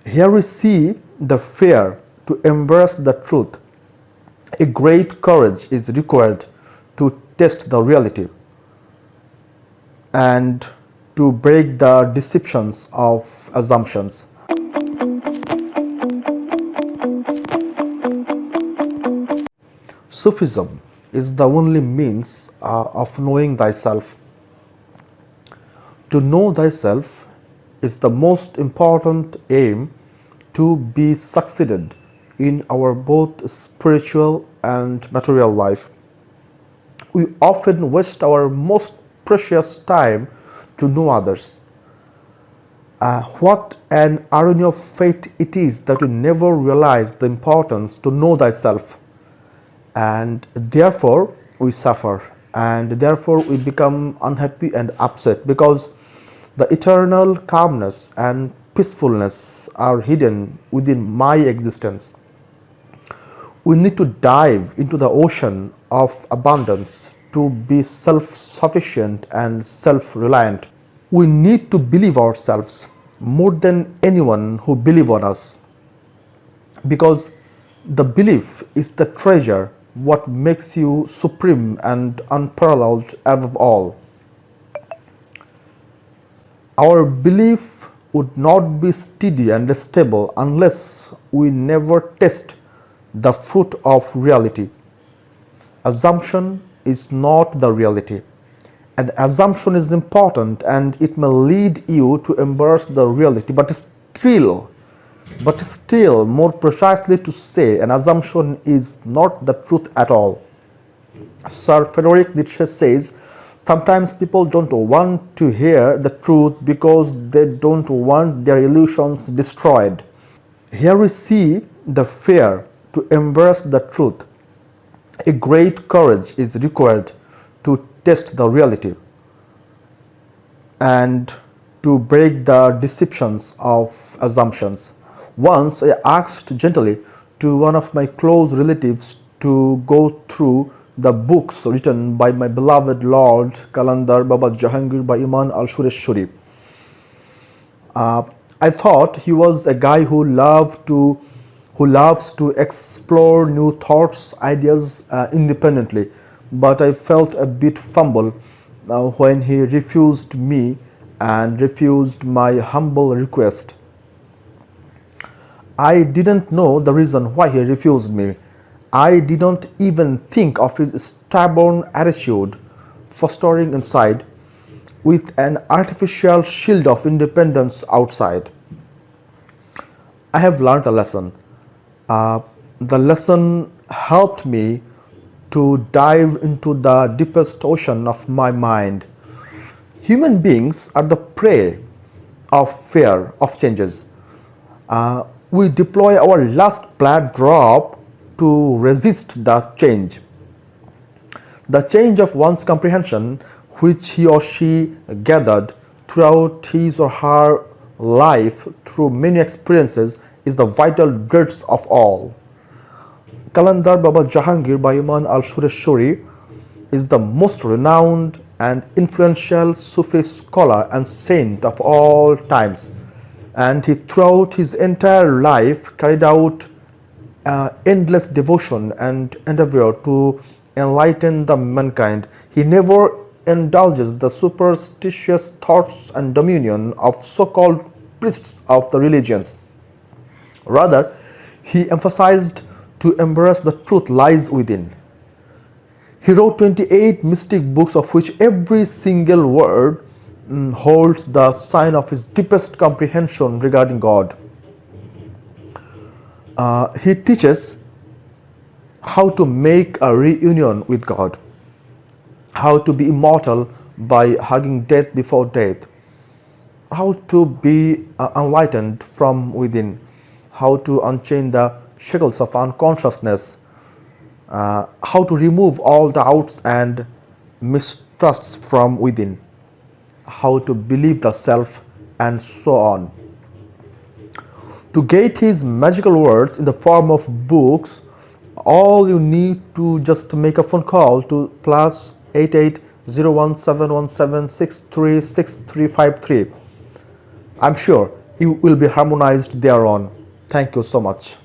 Here we see the fear to embrace the truth. A great courage is required to test the reality and to break the deceptions of assumptions. Sufism is the only means of knowing thyself. To know thyself is the most important aim to be succeeded in our both spiritual and material life. We often waste our most precious time to know others. What an irony of fate it is that we never realize the importance to know thyself, and therefore we suffer, and therefore we become unhappy and upset, because the eternal calmness and peacefulness are hidden within my existence. We need to dive into the ocean of abundance to be self-sufficient and self-reliant. We need to believe ourselves more than anyone who believes on us, because the belief is the treasure what makes you supreme and unparalleled above all. Our belief would not be steady and stable unless we never test the fruit of reality. Assumption is not the reality, and assumption is important, and it may lead you to embrace the reality, but still more precisely to say, an assumption is not the truth at all. Sir Frederick Nietzsche says, sometimes people don't want to hear the truth because they don't want their illusions destroyed. Here we see the fear to embrace the truth. A great courage is required to test the reality and to break the deceptions of assumptions. Once I asked gently to one of my close relatives to go through the books written by my beloved Lord Qalandar Baba Jahangir by Iman al Shureshwari. I thought he was a guy who loves to explore new thoughts, ideas independently, but I felt a bit fumble when he refused me and refused my humble request. I didn't know the reason why he refused me. I didn't even think of his stubborn attitude fostering inside, with an artificial shield of independence outside. I have learned a lesson. The lesson helped me to dive into the deepest ocean of my mind. Human beings are the prey of fear of changes. We deploy our last blood drop to resist the change of one's comprehension, which he or she gathered throughout his or her life through many experiences, is the vital dregs of all. Qalandar Baba Jahangir by Iman al Shureshwari is the most renowned and influential Sufi scholar and saint of all times, and he throughout his entire life carried out endless devotion and endeavor to enlighten the mankind. He never indulges the superstitious thoughts and dominion of so-called priests of the religions. Rather, he emphasized to embrace the truth lies within. He wrote 28 mystic books, of which every single word holds the sign of his deepest comprehension regarding God. He teaches how to make a reunion with God, how to be immortal by hugging death before death, how to be enlightened from within, how to unchain the shackles of unconsciousness, how to remove all doubts and mistrusts from within, how to believe the self, and so on. To get his magical words in the form of books, all you need to just make a phone call to +88017176363353. I'm sure you will be harmonized thereon. Thank you so much.